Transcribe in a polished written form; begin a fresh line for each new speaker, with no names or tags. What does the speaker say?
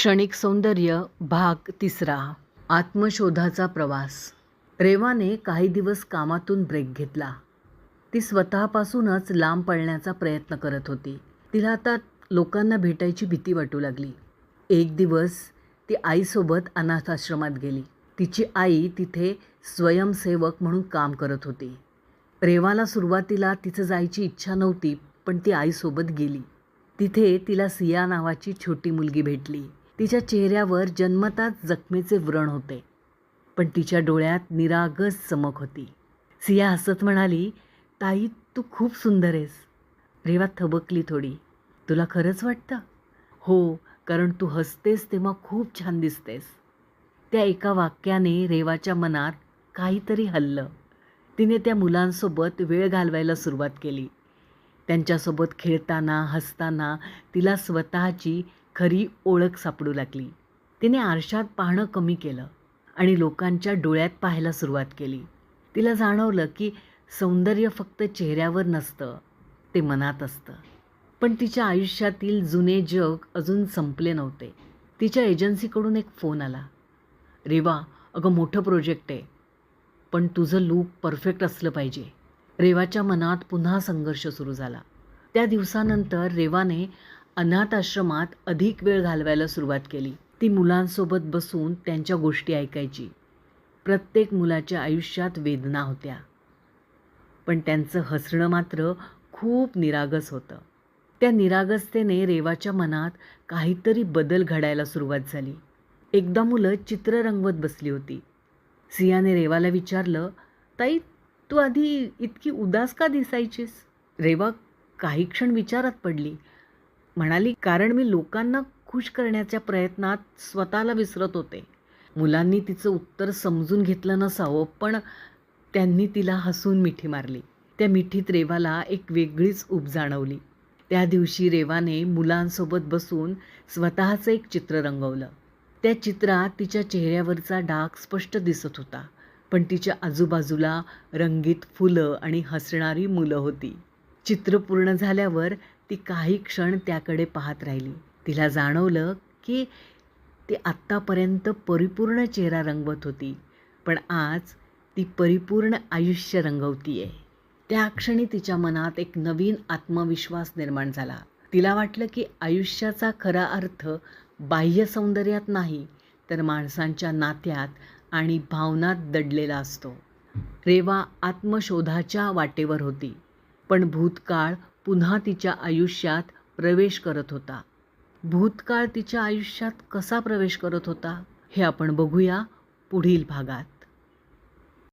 क्षणिक सौंदर्य भाग 3. आत्मशोधाचा प्रवास. रेवाने काही दिवस कामातून ब्रेक घेतला. ती स्वतःपासूनच लांब पळण्याचा प्रयत्न करत होती. तिला आता लोकांना भेटायची भीती वाटू लागली. एक दिवस ती आईसोबत अनाथाश्रमात गेली. तिची आई तिथे स्वयंसेवक म्हणून काम करत होती. रेवाला सुरुवातीला तिचं जायची इच्छा नव्हती, पण ती आईसोबत गेली. तिथे तिला सिया नावाची छोटी मुलगी भेटली. तिच्या चेहऱ्यावर जन्मताच जखमेचे व्रण होते, पण तिच्या डोळ्यात निरागस चमक होती. सिया हसत म्हणाली, ताई तू खूप सुंदर आहेस. रेवा थबकली थोडी. तुला खरंच वाटतं? हो, कारण तू हसतेस तेव्हा खूप छान दिसतेस. त्या एका वाक्याने रेवाच्या मनात काहीतरी हललं. तिने त्या मुलांसोबत वेळ घालवायला सुरुवात केली. त्यांच्यासोबत खेळताना हसताना तिला स्वतःची खरी ओळख सापडू लागली. तिने आरशात पाहणं कमी केलं आणि लोकांच्या डोळ्यात पाहायला सुरुवात केली. तिला जाणवलं की सौंदर्य फक्त चेहऱ्यावर नसतं, ते मनात असतं. पण तिच्या आयुष्यातील जुने जग अजून संपले नव्हते. तिच्या एजन्सीकडून एक फोन आला. रेवा, अगं मोठं प्रोजेक्ट आहे, पण तुझं लूक परफेक्ट असलं पाहिजे. रेवाच्या मनात पुन्हा संघर्ष सुरू झाला. त्या दिवसानंतर रेवाने अनाथ आश्रमात अधिक वेळ घालवायला सुरुवात केली. ती मुलांसोबत बसून त्यांच्या गोष्टी ऐकायची. प्रत्येक मुलाच्या आयुष्यात वेदना होत्या, पण त्यांचं हसणं मात्र खूप निरागस होतं. त्या निरागसतेने रेवाच्या मनात काहीतरी बदल घडायला सुरुवात झाली. एकदा मुलं चित्र रंगवत बसली होती. सियाने रेवाला विचारलं, ताई तू आधी इतकी उदास का दिसायचीस? रेवा काही क्षण विचारात पडली. म्हणाली, कारण मी लोकांना खुश करण्याच्या प्रयत्नात स्वतःला विसरत होते. मुलांनी तिचं उत्तर समजून घेतलं नसावं, पण त्यांनी तिला हसून मिठी मारली. त्या मिठीत रेवाला एक वेगळीच ऊब जाणवली. त्या दिवशी रेवाने मुलांसोबत बसून स्वतःचं एक चित्र रंगवलं. त्या चित्रात तिच्या चेहऱ्यावरचा डाग स्पष्ट दिसत होता, पण तिच्या आजूबाजूला रंगीत फुलं आणि हसणारी मुलं होती. चित्र पूर्ण झाल्यावर ती काही क्षण त्याकडे पाहत राहिली. तिला जाणवलं की ती आत्तापर्यंत परिपूर्ण चेहरा रंगवत होती, पण आज ती परिपूर्ण आयुष्य रंगवतीये. त्या क्षणी तिच्या मनात एक नवीन आत्मविश्वास निर्माण झाला. तिला वाटलं की आयुष्याचा खरा अर्थ बाह्य सौंदर्यात नाही, तर माणसांच्या नात्यात आणि भावनात दडलेला असतो. रेवा आत्मशोधाच्या वाटेवर होती, पण भूतकाळ पुन्हा तिच्या आयुष्यात प्रवेश करत होता. भूतकाळ तिच्या आयुष्यात कसा प्रवेश करत होता हे आपण बघूया पुढील भागात.